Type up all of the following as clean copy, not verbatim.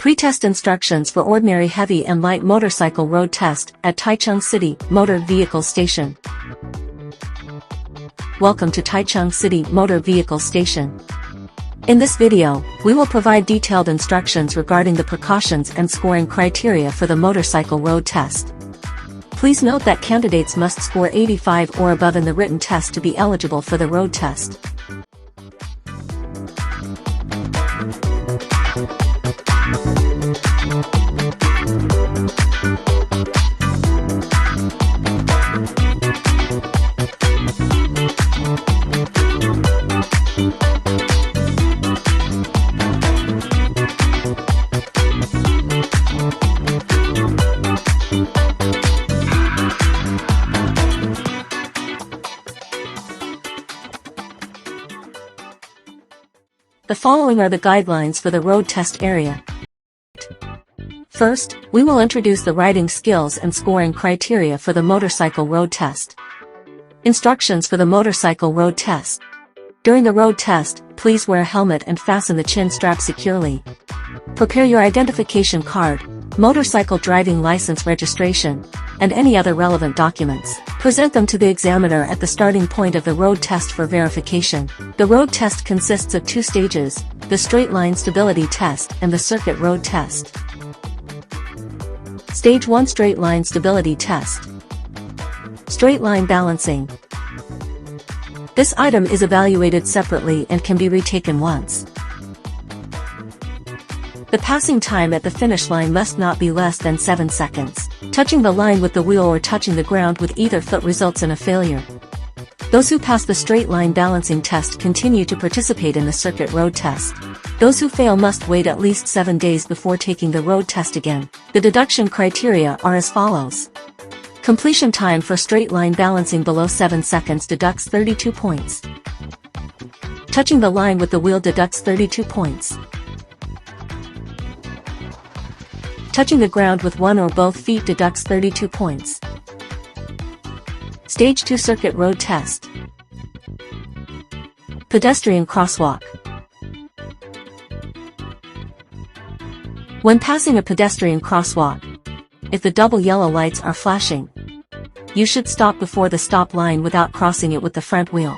Pre-test instructions for ordinary heavy and light motorcycle road test at Taichung City Motor Vehicle Station. Welcome to Taichung City Motor Vehicle Station. In this video, we will provide detailed instructions regarding the precautions and scoring criteria for the motorcycle road test. Please note that candidates must score 85 or above in the written test to be eligible for the road test. The following are the guidelines for the road test area. First, we will introduce the riding skills and scoring criteria for the motorcycle road test. Instructions for the motorcycle road test. During the road test, please wear a helmet and fasten the chin strap securely. Prepare your identification card, motorcycle driving license registration, and any other relevant documents. Present them to the examiner at the starting point of the road test for verification. The road test consists of 2 stages, the straight line stability test and the circuit road test. Stage 1 straight line stability test. Straight line balancing. This item is evaluated separately and can be retaken once. The passing time at the finish line must not be less than 7 seconds. Touching the line with the wheel or touching the ground with either foot results in a failure. Those who pass the straight line balancing test continue to participate in the circuit road test. Those who fail must wait at least 7 days before taking the road test again. The deduction criteria are as follows. Completion time for straight line balancing below 7 seconds deducts 32 points. Touching the line with the wheel deducts 32 points. Touching the ground with one or both feet deducts 32 points. Stage 2 circuit road test. Pedestrian crosswalk. When passing a pedestrian crosswalk, if the double yellow lights are flashing, you should stop before the stop line without crossing it with the front wheel.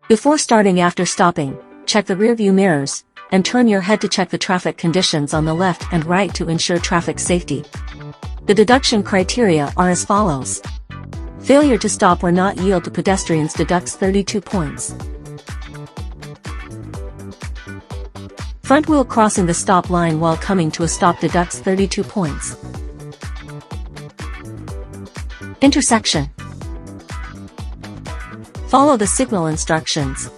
Before starting after stopping, check the rearview mirrors, and turn your head to check the traffic conditions on the left and right to ensure traffic safety. The deduction criteria are as follows. Failure to stop or not yield to pedestrians deducts 32 points. Front wheel crossing the stop line while coming to a stop deducts 32 points. Intersection. Follow the signal instructions.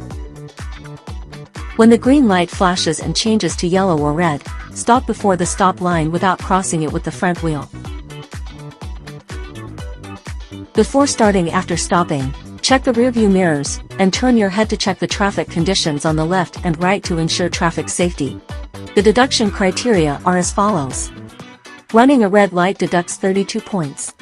When the green light flashes and changes to yellow or red, stop before the stop line without crossing it with the front wheel. Before starting after stopping, check the rearview mirrors, and turn your head to check the traffic conditions on the left and right to ensure traffic safety. The deduction criteria are as follows. Running a red light deducts 32 points.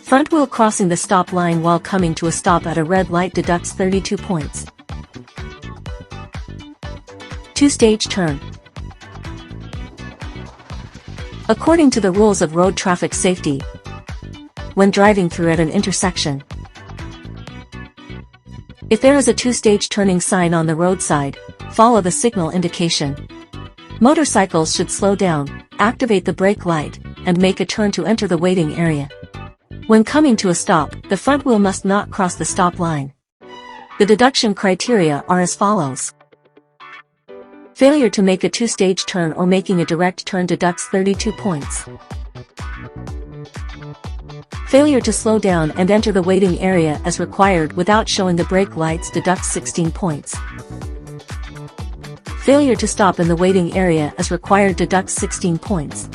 Front wheel crossing the stop line while coming to a stop at a red light deducts 32 points. 2-stage turn. According to the rules of road traffic safety, when driving through at an intersection, if there is a 2-stage turning sign on the roadside, follow the signal indication. Motorcycles should slow down, activate the brake light, and make a turn to enter the waiting area. When coming to a stop, the front wheel must not cross the stop line. The deduction criteria are as follows. Failure to make a 2-stage turn or making a direct turn deducts 32 points. Failure to slow down and enter the waiting area as required without showing the brake lights deducts 16 points. Failure to stop in the waiting area as required deducts 16 points.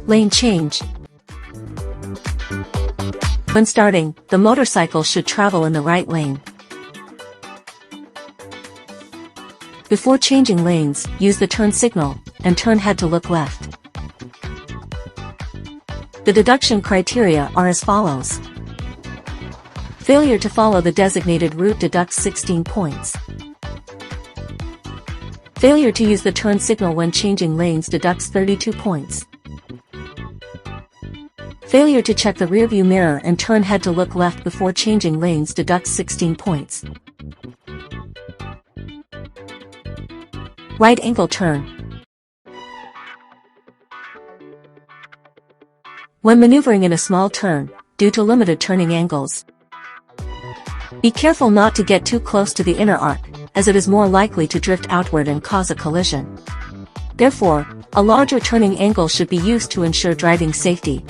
Lane change. When starting, the motorcycle should travel in the right lane. Before changing lanes, use the turn signal, and turn head to look left. The deduction criteria are as follows. Failure to follow the designated route deducts 16 points. Failure to use the turn signal when changing lanes deducts 32 points. Failure to check the rearview mirror and turn head to look left before changing lanes deducts 16 points. Right angle turn. When maneuvering in a small turn, due to limited turning angles, be careful not to get too close to the inner arc, as it is more likely to drift outward and cause a collision. Therefore, a larger turning angle should be used to ensure driving safety.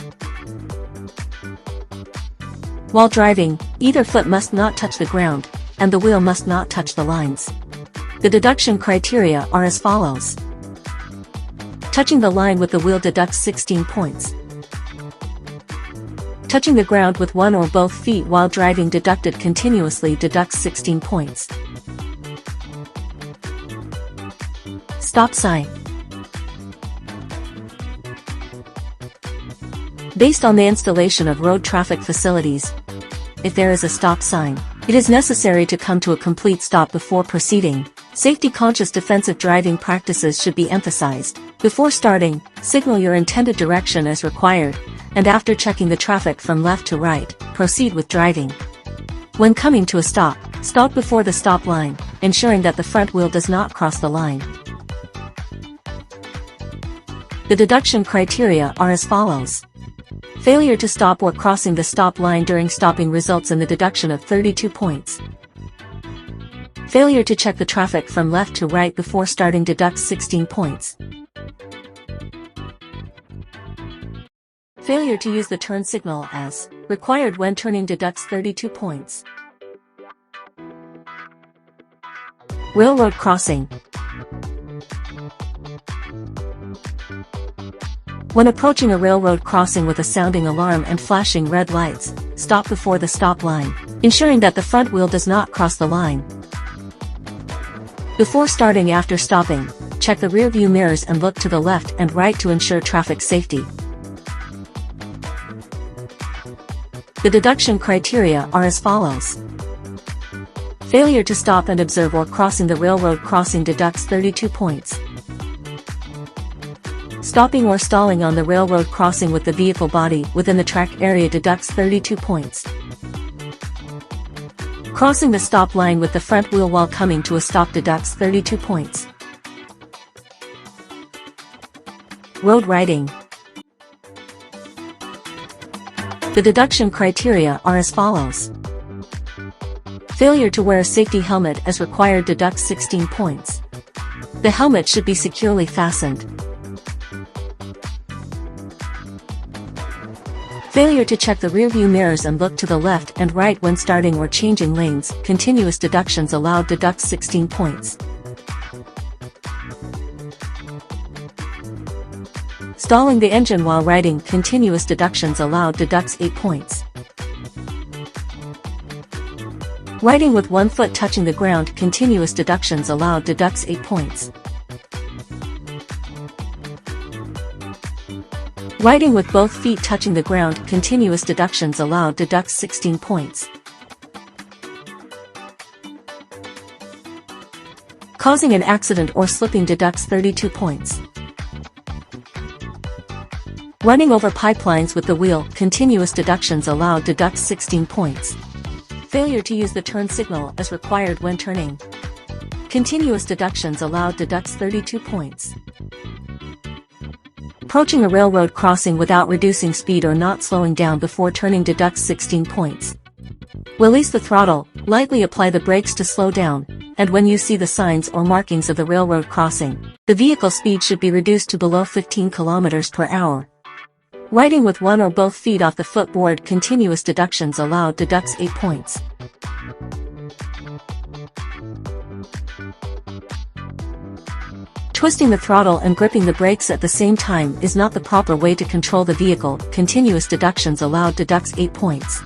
While driving, either foot must not touch the ground, and the wheel must not touch the lines. The deduction criteria are as follows. Touching the line with the wheel deducts 16 points. Touching the ground with one or both feet while driving deducted continuously deducts 16 points. Stop sign. Based on the installation of road traffic facilities, if there is a stop sign, it is necessary to come to a complete stop before proceeding. Safety-conscious defensive driving practices should be emphasized. Before starting, signal your intended direction as required, and after checking the traffic from left to right, proceed with driving. When coming to a stop, stop before the stop line, ensuring that the front wheel does not cross the line. The deduction criteria are as follows. Failure to stop or crossing the stop line during stopping results in the deduction of 32 points. Failure to check the traffic from left to right before starting deducts 16 points. Failure to use the turn signal as required when turning deducts 32 points. Railroad crossing. When approaching a railroad crossing with a sounding alarm and flashing red lights, stop before the stop line, ensuring that the front wheel does not cross the line. Before starting after stopping, check the rear view mirrors and look to the left and right to ensure traffic safety. The deduction criteria are as follows. Failure to stop and observe or crossing the railroad crossing deducts 32 points. Stopping or stalling on the railroad crossing with the vehicle body within the track area deducts 32 points. Crossing the stop line with the front wheel while coming to a stop deducts 32 points. Road riding. The deduction criteria are as follows. Failure to wear a safety helmet as required deducts 16 points. The helmet should be securely fastened. Failure to check the rearview mirrors and look to the left and right when starting or changing lanes, continuous deductions allowed deducts 16 points. Stalling the engine while riding, continuous deductions allowed deducts 8 points. Riding with one foot touching the ground, continuous deductions allowed deducts 8 points. Riding with both feet touching the ground, continuous deductions allowed deducts 16 points. Causing an accident or slipping deducts 32 points. Running over pipelines with the wheel, continuous deductions allowed deducts 16 points. Failure to use the turn signal as required when turning. Continuous deductions allowed deducts 32 points. Approaching a railroad crossing without reducing speed or not slowing down before turning deducts 16 points. Release the throttle, lightly apply the brakes to slow down, and when you see the signs or markings of the railroad crossing, the vehicle speed should be reduced to below 15 km per hour. Riding with one or both feet off the footboard, continuous deductions allowed deducts 8 points. Twisting the throttle and gripping the brakes at the same time is not the proper way to control the vehicle, continuous deductions allowed deducts 8 points.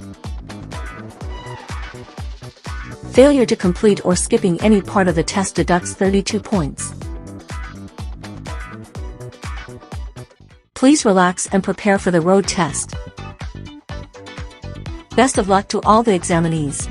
Failure to complete or skipping any part of the test deducts 32 points. Please relax and prepare for the road test. Best of luck to all the examinees.